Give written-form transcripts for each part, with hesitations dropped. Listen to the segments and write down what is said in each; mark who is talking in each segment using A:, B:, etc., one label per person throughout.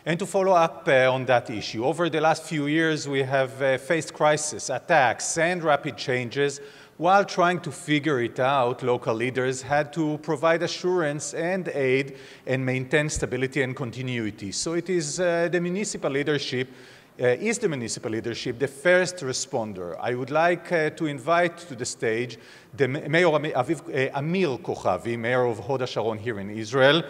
A: And to follow up on that issue, over the last few years we have faced crises, attacks, and rapid changes. While trying to figure it out, local leaders had to provide assurance and aid and maintain stability and continuity. So it is the municipal leadership the first responder. I would like to invite to the stage the Mayor Amir Kוכבי, Mayor of Hod השרון here in Israel,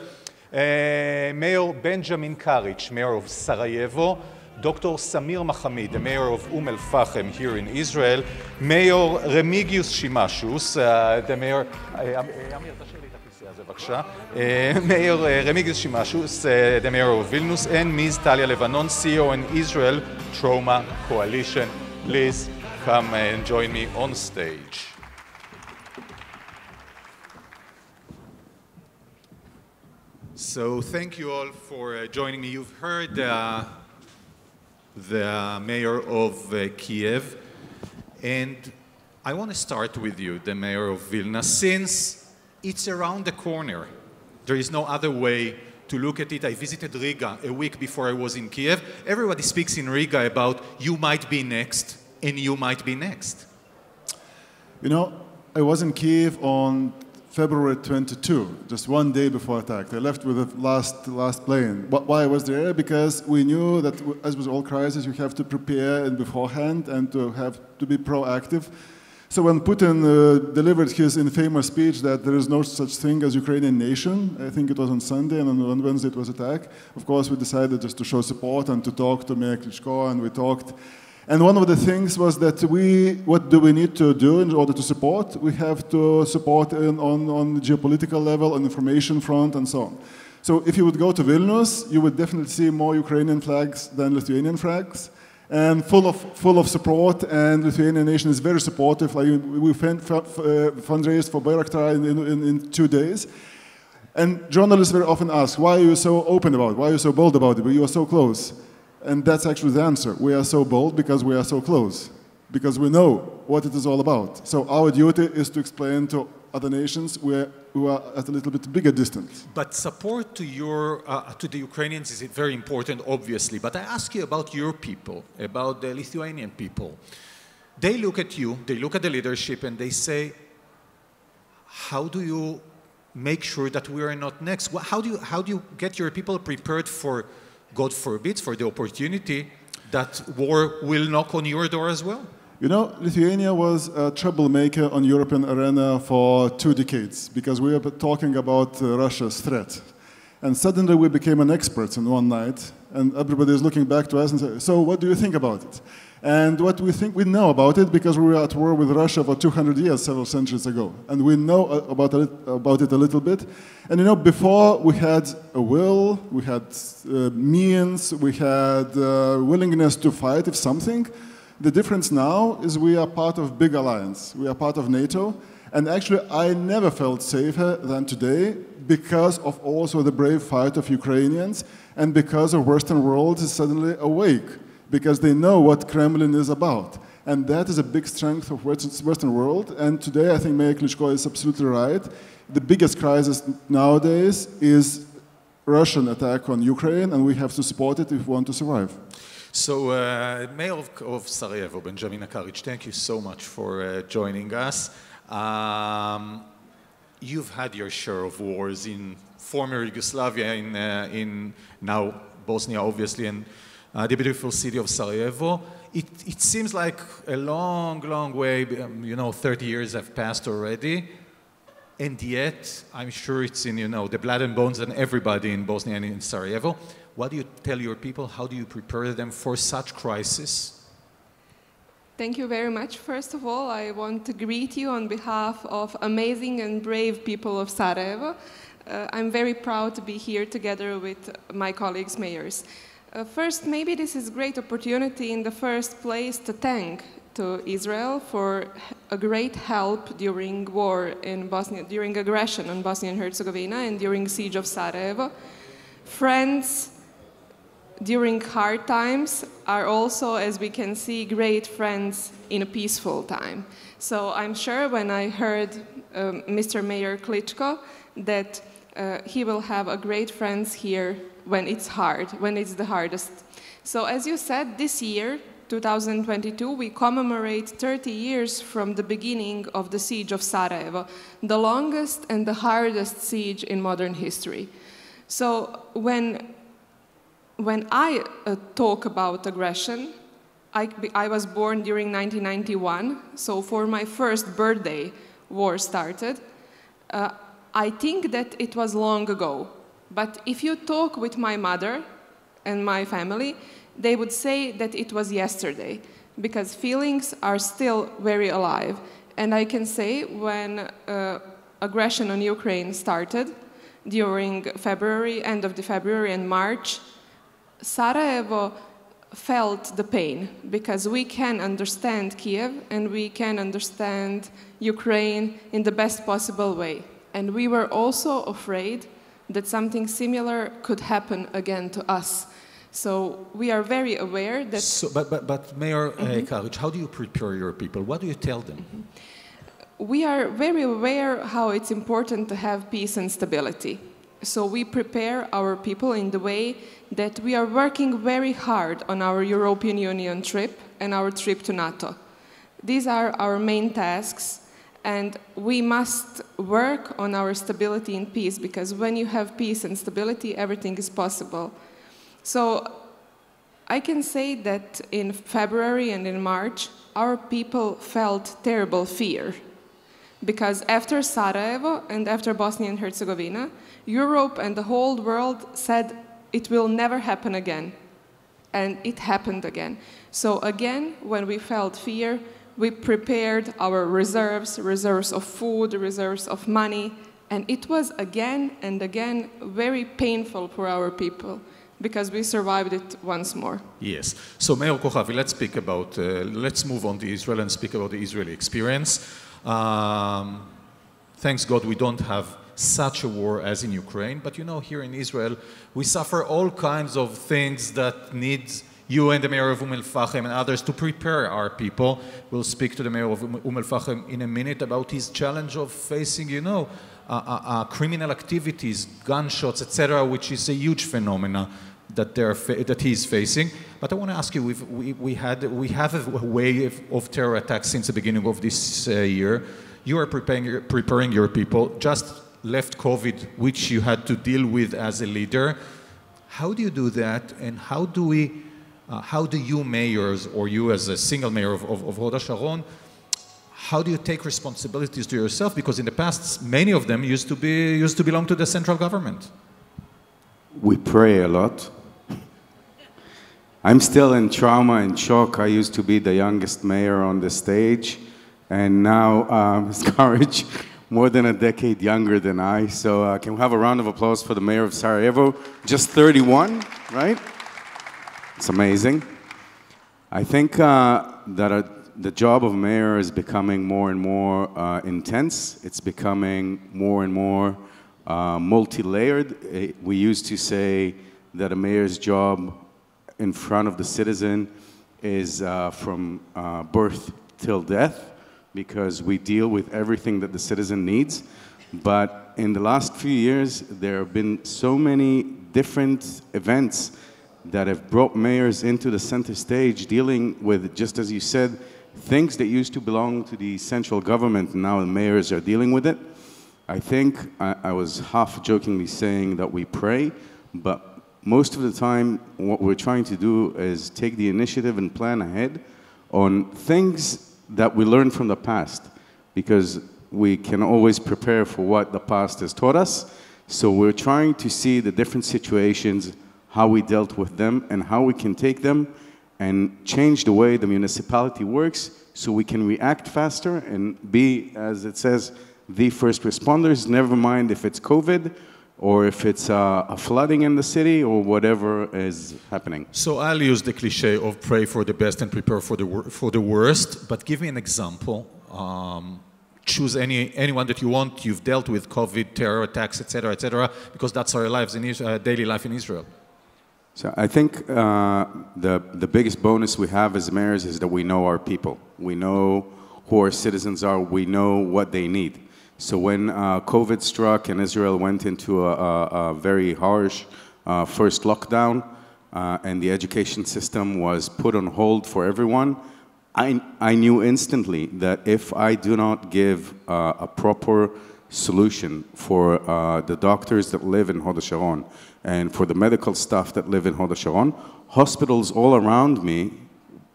A: Mayor Benjamin Kaaritz, Mayor of Sarajevo, Dr. Samir מחאמיד, the Mayor of Pאחם here in Israel, Mayor Remigius Shimashus, the Mayor, אמיר, תשאיר לי את הכיסא הזה בבקשה, Mayor Remigius Shimashus, the Mayor of Vilnius, and Ms. טליה לבנון, CEO in Israel Trauma Coalition. Please come and join me on stage. So thank you all for joining me. You've heard the mayor of Kiev, and I want to start with you, the mayor of Vilna, since it's around the corner. There is no other way to look at it. I visited Riga a week before I was in Kiev. Everybody speaks in Riga about you might be next, and you might be next.
B: You know, I was in Kiev on February 22, just one day before attack. I left with the last plane. Why I was there? Because we knew that, as with all crises, you have to prepare in beforehand and to have to be proactive. So when Putin delivered his infamous speech that there is no such thing as Ukrainian nation, I think it was on Sunday, and on Wednesday it was attack. Of course, we decided just to show support and to talk to Mayor Klitschko, and we talked. And one of the things was that what do we need to do in order to support? We have to support on the geopolitical level, on information front, and so on. So if you would go to Vilnius, you would definitely see more Ukrainian flags than Lithuanian flags, and full of support. And Lithuanian nation is very supportive. Like we fundraised for Bayraktar in 2 days. And journalists very often ask, why are you so open about it? Why are you so bold about it? But you are so close. And that's actually the answer. We are so bold because we are so close, because we know what it is all about. So our duty is to explain to other nations who are at a little bit bigger distance.
A: But support to the Ukrainians is very important, obviously. But I ask you about your people, about the Lithuanian people. They look at you, they look at the leadership, and they say, how do you make sure that we are not next? How do you get your people prepared for, God forbid, for the opportunity that war will knock on your door as well?
B: You know, Lithuania was a troublemaker on European arena for 2 decades because we were talking about Russia's threat. And suddenly we became an expert in one night, and everybody is looking back to us and saying, so what do you think about it? And what we think we know about it because we were at war with Russia for 200 years, several centuries ago. And we know about it a little bit. And you know, before we had a will, we had means, we had willingness to fight if something. The difference now is we are part of a big alliance. We are part of NATO. And actually, I never felt safer than today because of also the brave fight of Ukrainians and because the Western world is suddenly awake, because they know what Kremlin is about. And that is a big strength of Western world. And today, I think Mayor Klitschko is absolutely right. The biggest crisis nowadays is Russian attack on Ukraine, and we have to support it if we want to survive.
A: So, Mayor of Sarajevo, Benjamin Kaaritz, thank you so much for joining us. You've had your share of wars in former Yugoslavia, in now Bosnia, obviously, and the beautiful city of Sarajevo. It seems like a long, long way, you know, 30 years have passed already. And yet, I'm sure it's in, you know, the blood and bones and everybody in Bosnia and in Sarajevo. What do you tell your people? How do you prepare them for such crisis?
C: Thank you very much. First of all, I want to greet you on behalf of amazing and brave people of Sarajevo. I'm very proud to be here together with my colleagues, mayors. First, maybe this is a great opportunity in the first place to thank to Israel for a great help during war in Bosnia, during aggression on Bosnia and Herzegovina and during siege of Sarajevo. Friends during hard times are also, as we can see, great friends in a peaceful time. So I'm sure when I heard Mr. Mayor Klitschko that he will have a great friends here when it's hard, when it's the hardest. So as you said, this year, 2022, we commemorate 30 years from the beginning of the siege of Sarajevo, the longest and the hardest siege in modern history. So when I talk about aggression, I was born during 1991, so for my first birthday, war started. I think that it was long ago, but if you talk with my mother and my family, they would say that it was yesterday, because feelings are still very alive. And I can say when aggression on Ukraine started during February, end of the February and March, Sarajevo felt the pain, because we can understand Kiev and we can understand Ukraine in the best possible way. And we were also afraid that something similar could happen again to us. So we are very aware that...
A: But Mayor Kaaritz, how do you prepare your people? What do you tell them?
C: We are very aware how it's important to have peace and stability. So we prepare our people in the way that we are working very hard on our European Union trip and our trip to NATO. These are our main tasks, and we must work on our stability and peace, because when you have peace and stability, everything is possible. So I can say that in February and in March, our people felt terrible fear, because after Sarajevo and after Bosnia and Herzegovina, Europe and the whole world said it will never happen again. And it happened again. So again, when we felt fear, we prepared our reserves of food, reserves of money, and it was again and again very painful for our people, because we survived it once more.
A: Yes. So Mayor Koohavi, let's move on to Israel and speak about the Israeli experience. Thanks God we don't have such a war as in Ukraine, but you know, here in Israel, we suffer all kinds of things that needs you and the mayor of Paham and others to prepare our people. We'll speak to the mayor of Paham in a minute about his challenge of facing, you know, criminal activities, gunshots, etc., which is a huge phenomena that he's facing. But I want to ask you, we have a wave of terror attacks since the beginning of this year. You are preparing your people, just left COVID, which you had to deal with as a leader. How do you do that, and how do you mayors, or you as a single mayor of Hod HaSharon, how do you take responsibilities to yourself? Because in the past, many of them used to belong to the central government.
D: We pray a lot. I'm still in trauma and shock. I used to be the youngest mayor on the stage, and now Ms. Kaaritz, more than a decade younger than I. So can we have a round of applause for the mayor of Sarajevo? Just 31, right? It's amazing. I think that the job of mayor is becoming more and more intense. It's becoming more and more multi-layered. We used to say that a mayor's job in front of the citizen is from birth till death, because we deal with everything that the citizen needs. But in the last few years, there have been so many different events that have brought mayors into the center stage, dealing with, just as you said, things that used to belong to the central government, and now the mayors are dealing with it. I think I was half jokingly saying that we pray, but most of the time what we're trying to do is take the initiative and plan ahead on things that we learned from the past, because we can always prepare for what the past has taught us. So we're trying to see the different situations, how we dealt with them, and how we can take them and change the way the municipality works, so we can react faster and be, as it says, the first responders, never mind if it's COVID or if it's a flooding in the city or whatever is happening.
A: So I'll use the cliche of pray for the best and prepare for the worst, but give me an example. Choose anyone that you want. You've dealt with COVID, terror attacks, etc., because that's our lives in daily life in Israel.
D: So I think the biggest bonus we have as mayors is that we know our people. We know who our citizens are. We know what they need. So when COVID struck and Israel went into a very harsh first lockdown, and the education system was put on hold for everyone, I knew instantly that if I do not give a proper solution for the doctors that live in Hod HaSharon and for the medical staff that live in Hod HaSharon, hospitals all around me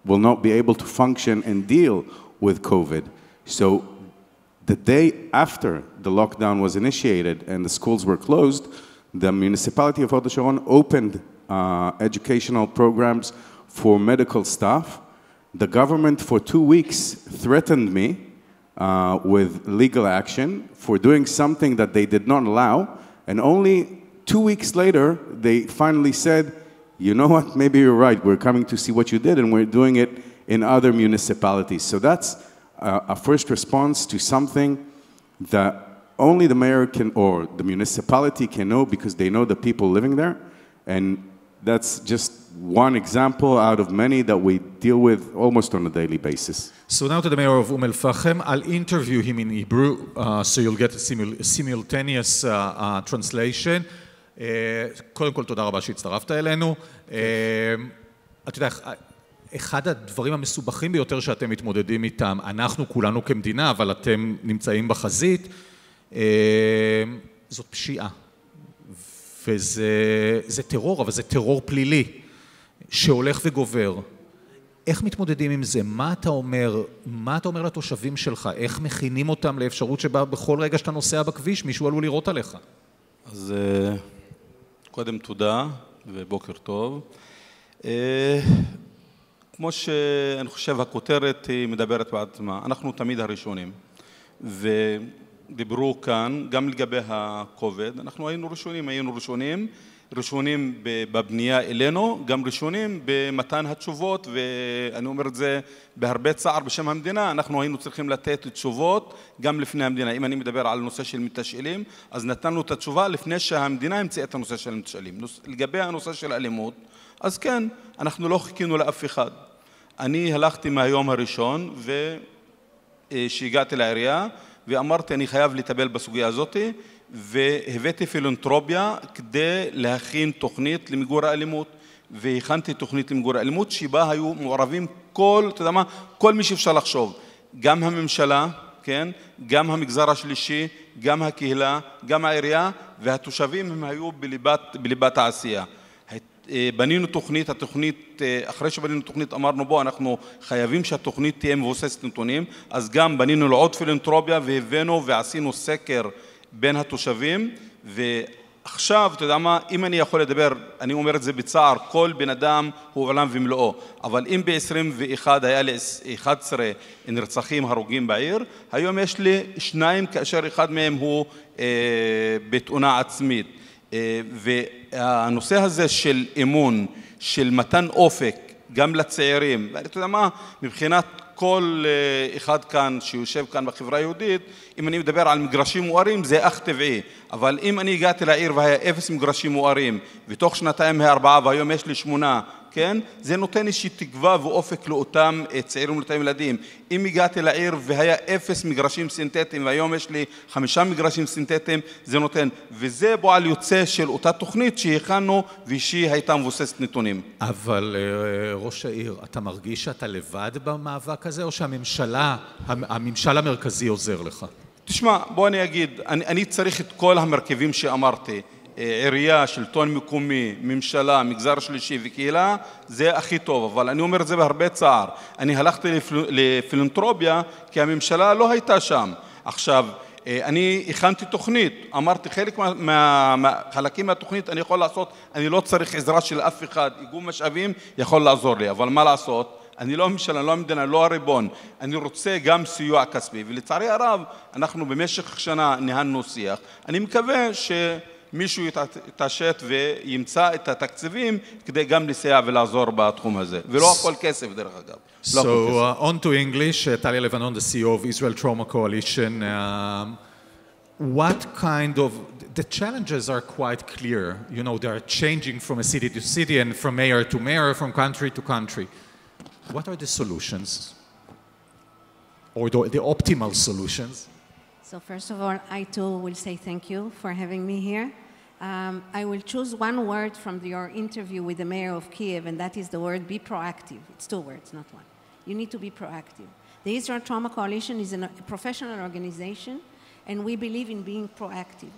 D: will not be able to function and deal with COVID. So the day after the lockdown was initiated and the schools were closed, the municipality of Hod HaSharon opened educational programs for medical staff. The government for 2 weeks threatened me with legal action for doing something that they did not allow, and only 2 weeks later, they finally said, you know what, maybe you're right, we're coming to see what you did, and we're doing it in other municipalities. So that's a first response to something that only the mayor can, or the municipality can know because they know the people living there, and that's just one example out of many that we deal with almost on a daily basis.
A: So now to the mayor of Paham. I'll interview him in Hebrew, so you'll get a simultaneous translation. קודם כל, תודה רבה שהצטרפת אלינו. אתה יודע, אחד הדברים המסובכים ביותר שאתם מתמודדים איתם, אנחנו כולנו כמדינה, אבל אתם נמצאים בחזית, זאת פשיעה. וזה טרור, אבל זה טרור פלילי, שהולך וגובר. איך מתמודדים עם זה? מה אתה אומר לתושבים שלך? איך מכינים אותם לאפשרות שבה בכל רגע שאתה נוסע בכביש, מישהו עלול לירות עליך?
E: אז קודם תודה ובוקר טוב. כמו שאני חושב, הכותרת היא מדברת בעצמה. אנחנו תמיד הראשונים. ודיברו כאן, גם לגבי הקוביד, אנחנו היינו ראשונים בבנייה אלינו, גם ראשונים במתן התשובות, ואני אומר את זה בהרבה צער בשם המדינה, אנחנו היינו צריכים לתת תשובות גם לפני המדינה. אם אני מדבר על נושא של מתשאלים, אז נתנו את התשובה לפני שהמדינה המציאה את הנושא של מתשאלים. לגבי הנושא של אלימות, אז כן, אנחנו לא חיכינו לאף אחד. אני הלכתי מהיום הראשון, שהגעתי לעירייה, ואמרתי, אני חייב לטפל בסוגיה הזאת, והבאתי פילנתרופיה כדי להכין תוכנית למיגור האלימות, והכנתי תוכנית למיגור האלימות, שבה היו מעורבים כל מי שאפשר לחשוב, גם הממשלה, כן? גם המגזר השלישי, גם הקהילה, גם העירייה, והתושבים הם היו בליבת העשייה. בנינו תוכנית, אחרי שבנינו תוכנית אמרנו בוא, אנחנו חייבים שהתוכנית תהיה מבוססת נתונים, אז גם בנינו לעוד פילנתרופיה והבאנו ועשינו סקר בין התושבים, ועכשיו, אתה יודע מה, אם אני יכול לדבר, אני אומר את זה בצער, כל בן אדם הוא עולם ומלואו, אבל אם ב-21 היה לי 11 נרצחים הרוגים בעיר, היום יש לי 2, כאשר אחד מהם הוא בתאונה עצמית. והנושא הזה של אמון, של מתן אופק, גם לצעירים, ואתה יודע מה, מבחינת כל אחד כאן שיושב כאן בחברה היהודית, אם אני מדבר על מגרשים מוארים, זה אך טבעי. אבל אם אני הגעתי לעיר והיה 0 מגרשים מוארים, ותוך שנתיים 4 והיום יש לי 8, כן? זה נותן איזושהי תקווה ואופק לאותם צעירים ולאותם ילדים. אם הגעתי לעיר והיה 0 מגרשים סינתטיים, והיום יש לי 5 מגרשים סינתטיים, זה נותן. וזה פועל יוצא של אותה תוכנית שהכנו, ושהיא הייתה מבוססת נתונים.
A: אבל ראש העיר, אתה מרגיש שאתה לבד במאבק הזה, או שהממשל המרכזי עוזר לך?
E: תשמע, בוא אני אגיד, אני צריך את כל המרכיבים שאמרתי, עירייה, שלטון מקומי, ממשלה, מגזר שלישי וקהילה, זה הכי טוב, אבל אני אומר את זה בהרבה צער. אני הלכתי לפילנתרופיה, כי הממשלה לא הייתה שם. עכשיו, אני הכנתי תוכנית, אמרתי, חלקים מהתוכנית אני יכול לעשות, אני לא צריך עזרה של אף אחד, איגום משאבים יכול לעזור לי, אבל מה לעשות? אני לא ממשלה, לא המדינה, לא הריבון, אני רוצה גם סיוע כספי, ולצערי הרב, אנחנו במשך שנה ניהלנו שיח, אני מקווה שמישהו יתעשת וימצא את התקציבים, כדי גם לסייע ולעזור בתחום הזה, ולא הכל כסף דרך אגב.
A: So, on to English, טליה לבנון, the CEO of Israel Trauma Coalition, what kind of, the challenges are quite clear, you know, they are changing from a city to city and from mayor to mayor, from country to country. What are the solutions, or the optimal solutions?
F: So first of all, I too will say thank you for having me here. I will choose one word from your interview with the mayor of Kiev, and that is the word be proactive. It's 2 words, not one. You need to be proactive. The Israel Trauma Coalition is a professional organization, and we believe in being proactive.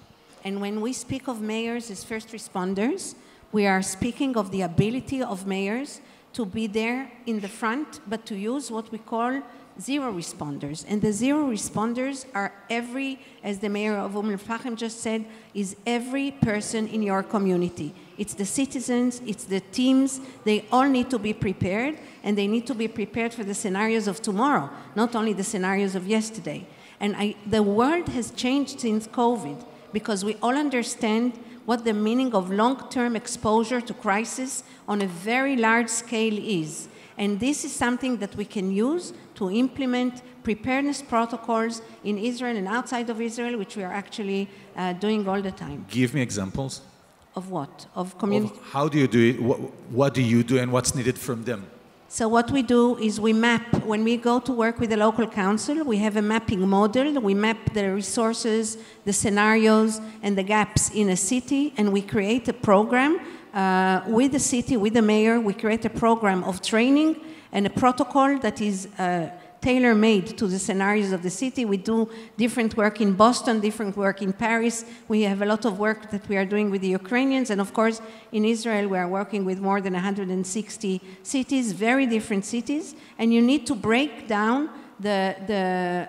F: And when we speak of mayors as first responders, we are speaking of the ability of mayors to be there in the front, but to use what we call zero responders. And the zero responders are as the mayor of Paaxem just said, is every person in your community. It's the citizens, it's the teams, they all need to be prepared, and they need to be prepared for the scenarios of tomorrow, not only the scenarios of yesterday. And the world has changed since COVID, because we all understand what the meaning of long-term exposure to crisis on a very large scale is. And this is something that we can use to implement preparedness protocols in Israel and outside of Israel, which we are actually doing all the time.
A: Give me examples.
F: Of what? Of community?
A: How do you do it? What do you do and what's needed from them?
F: So what we do is we map, when we go to work with the local council, we have a mapping model. We map the resources, the scenarios, and the gaps in a city, and we create a program with the city, with the mayor. We create a program of training and a protocol that is tailor-made to the scenarios of the city. We do different work in Boston, different work in Paris. We have a lot of work that we are doing with the Ukrainians. And of course, in Israel, we are working with more than 160 cities, very different cities. And you need to break down the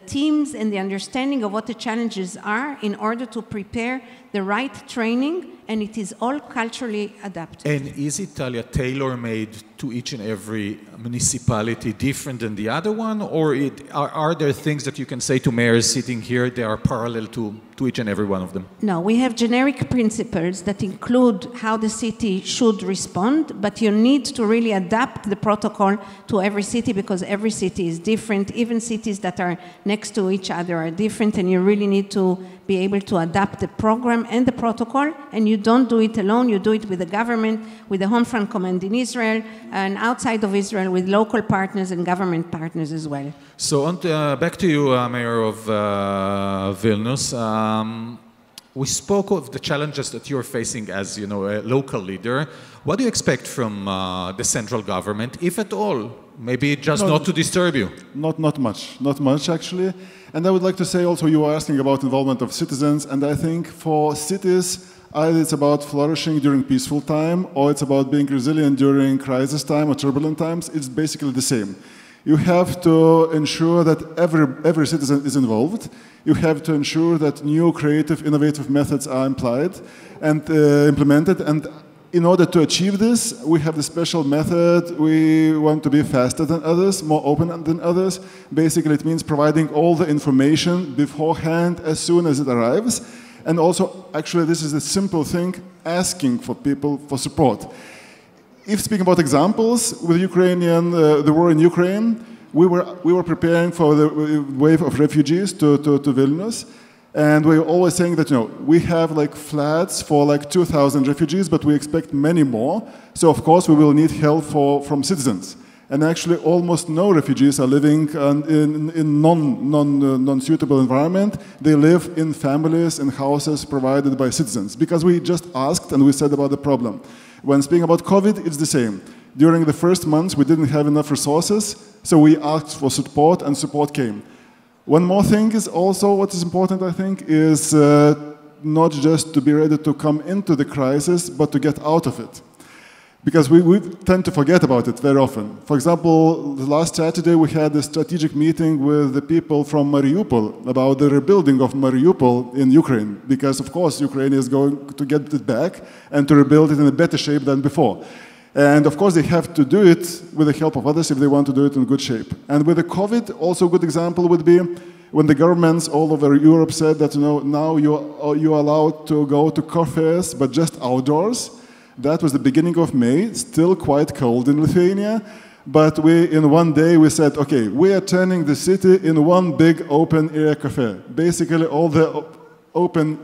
F: teams and the understanding of what the challenges are in order to prepare the right training, and it is all culturally adapted.
A: And is it, Talia, tailor-made to each and every municipality different than the other one? Or are there things that you can say to mayors sitting here, they are parallel to each and every one of them?
F: No, we have generic principles that include how the city should respond, but you need to really adapt the protocol to every city, because every city is different. Even cities that are next to each other are different, and you really need to be able to adapt the program and the protocol, and you don't do it alone. You do it with the government, with the Home Front Command in Israel, and outside of Israel with local partners and government partners as well.
A: So back to you, Mayor of Vilnius. We spoke of the challenges that you're facing as, a local leader. What do you expect from the central government, if at all? Maybe just not to disturb you.
B: Not much actually. And I would like to say also, you were asking about involvement of citizens, and I think for cities, either it's about flourishing during peaceful time, or it's about being resilient during crisis time or turbulent times. It's basically the same. You have to ensure that every citizen is involved. You have to ensure that new, creative, innovative methods are implied and implemented. And in order to achieve this, we have the special method. We want to be faster than others, more open than others. Basically, it means providing all the information beforehand as soon as it arrives. And also, actually, this is a simple thing, asking for people for support. If speaking about examples, with the war in Ukraine, we were preparing for the wave of refugees to Vilnius. And we were always saying that, we have flats for 2,000 refugees, but we expect many more. So, of course, we will need help from citizens. And actually, almost no refugees are living in non-suitable environment. They live in families and houses provided by citizens, because we just asked and we said about the problem. When speaking about COVID, it's the same. During the first months, we didn't have enough resources, so we asked for support, and support came. One more thing is also what is important, I think, is not just to be ready to come into the crisis, but to get out of it. Because we tend to forget about it very often. For example, last Saturday we had a strategic meeting with the people from Mariupol about the rebuilding of Mariupol in Ukraine. Because, of course, Ukraine is going to get it back and to rebuild it in a better shape than before. And of course, they have to do it with the help of others if they want to do it in good shape. And with the COVID, also a good example would be when the governments all over Europe said that, now you're allowed to go to cafes, but just outdoors. That was the beginning of May, still quite cold in Lithuania. But in one day, we said, okay, we are turning the city in one big open air cafe. Basically, all the open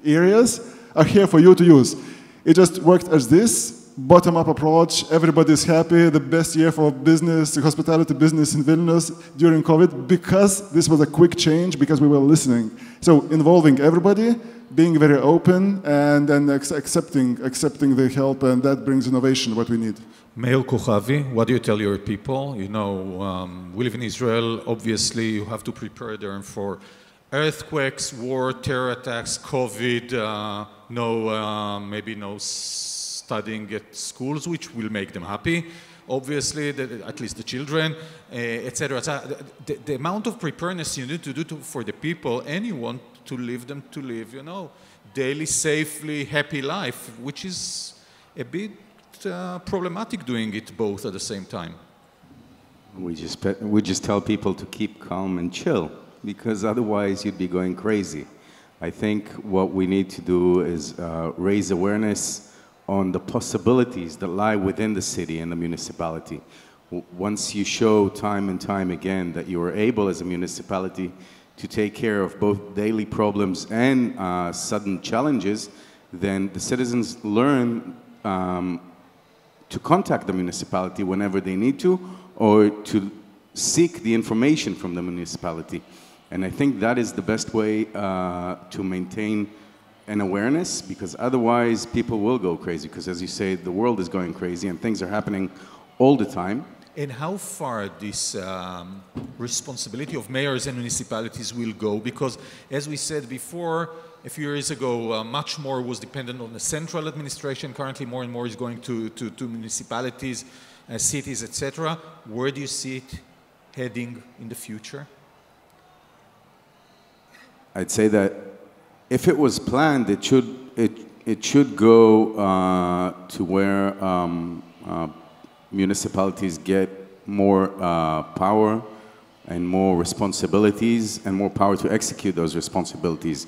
B: areas are here for you to use. It just worked as this. bottom-up approach. Everybody's happy. The best year for business, hospitality business in Vilnius during COVID, because this was a quick change, because we were listening. So involving everybody, being very open, and then accepting the help, and that brings innovation, what we need.
A: Mayor Kוכבי, what do you tell your people? You know, we live in Israel. Obviously, you have to prepare them for earthquakes, war, terror attacks, COVID, maybe no studying at schools, which will make them happy. Obviously, at least the children, etc. The amount of preparedness you need to do for the people, and you want to live, you know, daily, safely, happy life, which is a bit problematic doing it both at the same time.
D: We just tell people to keep calm and chill, because otherwise you'd be going crazy. I think what we need to do is raise awareness on the possibilities that lie within the city and the municipality. Once you show time and time again that you are able as a municipality to take care of both daily problems and sudden challenges, then the citizens learn to contact the municipality whenever they need to, or to seek the information from the municipality. And I think that is the best way to maintain an awareness, because otherwise people will go crazy, because as you say, the world is going crazy and things are happening all the time.
A: And how far this responsibility of mayors and municipalities will go? Because as we said before, a few years ago, much more was dependent on the central administration. Currently, more and more is going to municipalities, cities, etc. Where do you see it heading in the future?
D: I'd say that if it was planned, it should go to where municipalities get more power and more responsibilities and more power to execute those responsibilities.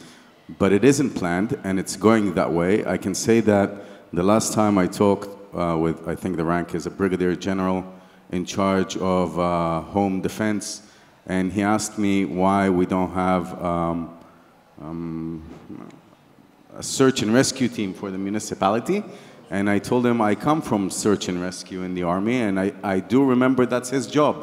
D: But it isn't planned, and it's going that way. I can say that the last time I talked with, I think the rank is a brigadier general in charge of home defense, and he asked me why we don't have a search and rescue team for the municipality. And I told him I come from search and rescue in the army, and I do remember that's his job.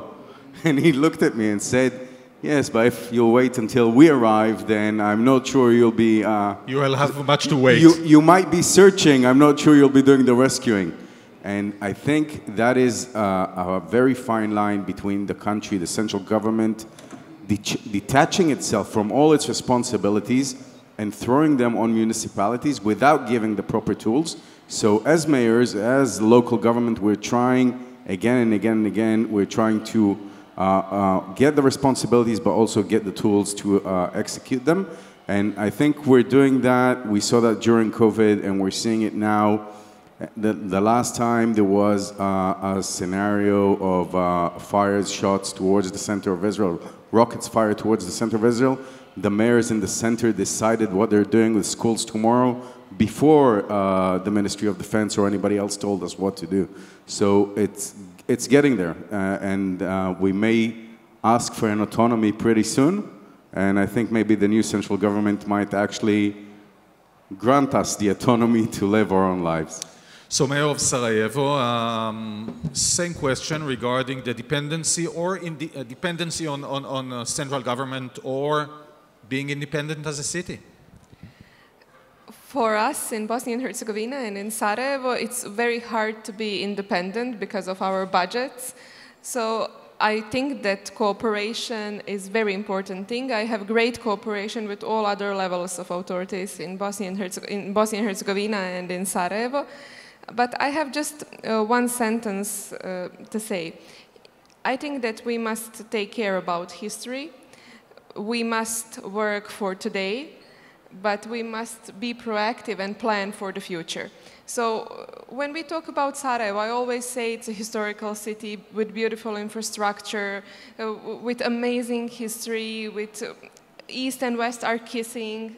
D: And he looked at me and said, yes, but if you'll wait until we arrive, then I'm not sure you'll be...
A: you will have much to wait.
D: You might be searching, I'm not sure you'll be doing the rescuing. And I think that is a very fine line between the country, the central government, detaching itself from all its responsibilities and throwing them on municipalities without giving the proper tools. So as mayors, as local government, we're trying again and again and again, we're trying to get the responsibilities, but also get the tools to execute them. And I think we're doing that. We saw that during COVID, and we're seeing it now. The last time there was a scenario of fires, shots towards the center of Israel, rockets fired towards the center of Israel. The mayors in the center decided what they're doing with schools tomorrow before the Ministry of Defense or anybody else told us what to do. So it's getting there, and we may ask for an autonomy pretty soon, and I think maybe the new central government might actually grant us the autonomy to live our own lives.
A: So, Mayor of Sarajevo, same question regarding the dependency or dependency on central government or being independent as a city.
C: For us in Bosnia and Herzegovina and in Sarajevo, it's very hard to be independent because of our budgets. So I think that cooperation is a very important thing. I have great cooperation with all other levels of authorities in Bosnia and Herzegovina and in Sarajevo. But I have just one sentence to say. I think that we must take care about history. We must work for today, but we must be proactive and plan for the future. So when we talk about Sarajevo, I always say it's a historical city with beautiful infrastructure, with amazing history, with East and West are kissing,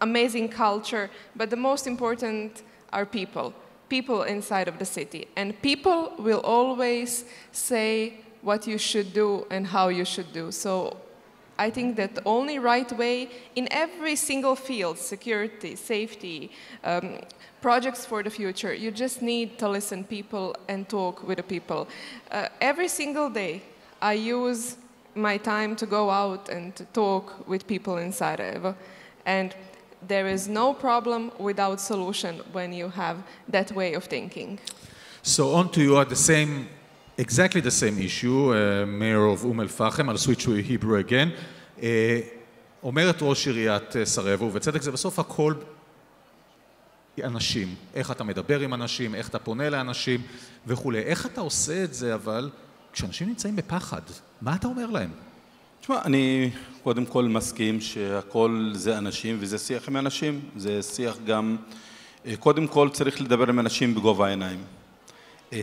C: amazing culture, but the most important are people inside of the city. And people will always say what you should do and how you should do. So I think that the only right way in every single field, security, safety, projects for the future, you just need to listen people and talk with the people. Every single day, I use my time to go out and to talk with people in Sarajevo. And there is no problem without solution when you have that way of thinking.
A: So on to you at exactly the same issue, Mayor of פאחם, I'll switch to Hebrew again. אומרת ראש עיריית סרייבו, ובצדק זה בסוף הכל אנשים. איך אתה מדבר עם אנשים, איך אתה פונה לאנשים וכו'. איך אתה עושה את זה אבל כשאנשים נמצאים בפחד? מה אתה אומר להם?
E: תשמע, אני קודם כל מסכים שהכל זה אנשים וזה שיח עם אנשים. זה שיח גם, קודם כל צריך לדבר עם אנשים בגובה העיניים.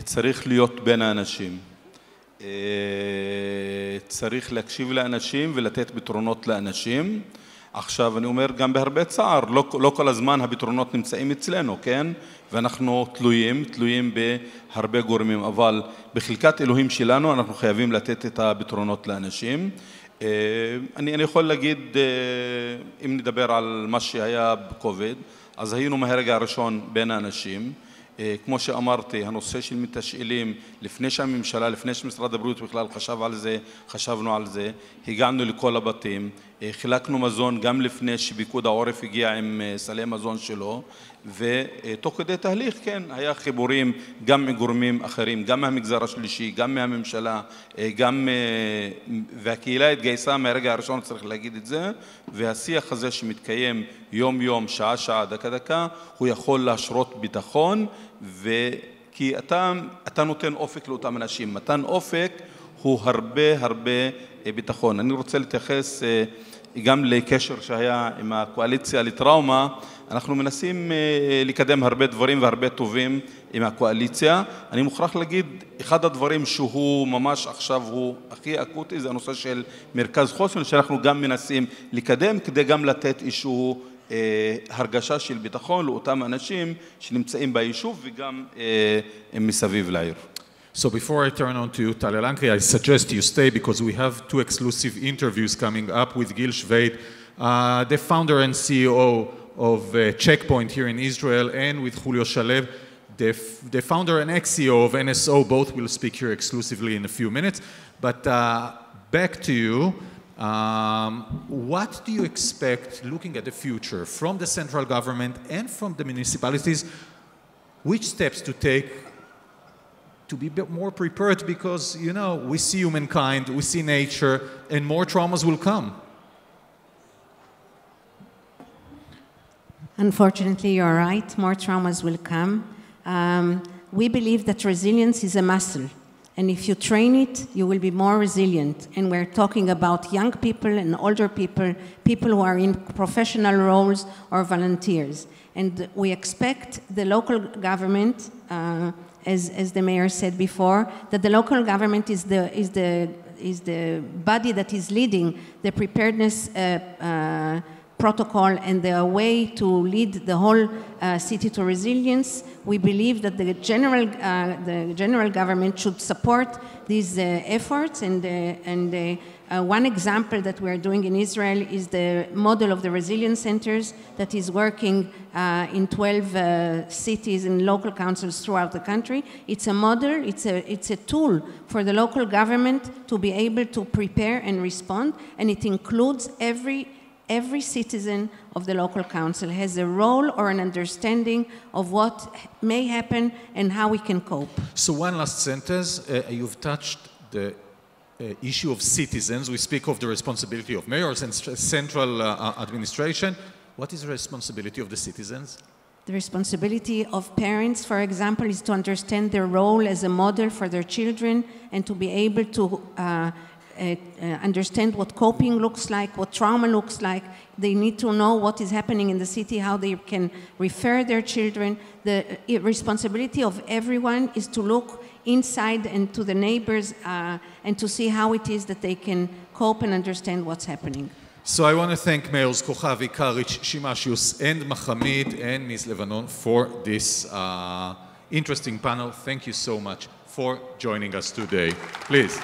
E: צריך להיות בין האנשים. צריך להקשיב לאנשים ולתת פתרונות לאנשים. עכשיו אני אומר גם בהרבה צער, לא כל הזמן הפתרונות נמצאים אצלנו, כן? ואנחנו תלויים בהרבה גורמים, אבל בחלקת אלוהים שלנו אנחנו חייבים לתת את הפתרונות לאנשים. אני יכול להגיד, אם נדבר על מה שהיה בקוביד, אז היינו מהרגע הראשון בין האנשים. כמו שאמרתי, הנושא של מתשאלים, לפני שהממשלה, לפני שמשרד הבריאות בכלל חשבנו על זה, הגענו לכל הבתים, חילקנו מזון גם לפני שפיקוד העורף הגיע עם סלי מזון שלו, ותוך כדי תהליך, כן, היה חיבורים גם מגורמים אחרים, גם מהמגזר השלישי, גם מהממשלה, והקהילה התגייסה מהרגע הראשון, צריך להגיד את זה, והשיח הזה שמתקיים יום-יום, שעה-שעה, דקה-דקה, הוא יכול להשרות ביטחון, כי אתה נותן אופק לאותם אנשים. מתן אופק הוא הרבה ביטחון. אני רוצה להתייחס גם לקשר שהיה עם הקואליציה לטראומה. אנחנו מנסים לקדם הרבה דברים והרבה טובים עם הקואליציה. אני מוכרח להגיד, אחד הדברים שהוא ממש עכשיו הוא הכי אקוטי, זה הנושא של מרכז חוסן, שאנחנו גם מנסים לקדם כדי גם לתת איזשהו הרגשה של ביטחון לאותם אנשים שנמצאים ביישוב וגם מסביב לעיר.
A: So before I turn on to you, Talia, I suggest you stay because we have two exclusive interviews coming up with Gil Shveid, the founder and CEO of Checkpoint here in Israel, and with Julio Shalev, the founder and ex-CEO of NSO. Both will speak here exclusively in a few minutes. But back to you. What do you expect, looking at the future, from the central government and from the municipalities? Which steps to take to be a bit more prepared? Because, you know, we see humankind, we see nature, and more traumas will come.
F: Unfortunately, you're right. More traumas will come. We believe that resilience is a muscle. And if you train it, you will be more resilient. And we're talking about young people and older people, people who are in professional roles or volunteers. And we expect the local government, as the mayor said before, that the local government is the body that is leading the preparedness protocol and the way to lead the whole city to resilience. We believe that the general government should support these efforts, and one example that we are doing in Israel is the model of the resilience centers that is working in 12 cities and local councils throughout the country. It's a model, it's a tool for the local government to be able to prepare and respond, and it includes every citizen of the local council has a role or an understanding of what may happen and how we can cope.
A: So one last sentence. You've touched the issue of citizens. We speak of the responsibility of mayors and central administration. What is the responsibility of the citizens?
F: The responsibility of parents, for example, is to understand their role as a model for their children and to be able to understand what coping looks like, what trauma looks like. They need to know what is happening in the city, how they can refer their children. The responsibility of everyone is to look inside and to the neighbors and to see how it is that they can cope and understand what's happening.
A: So I want to thank Mayors Kוכבי, קאריץ, Shimashus, and מחאמיד, and Ms. Lebanon for this interesting panel. Thank you so much for joining us today. Please.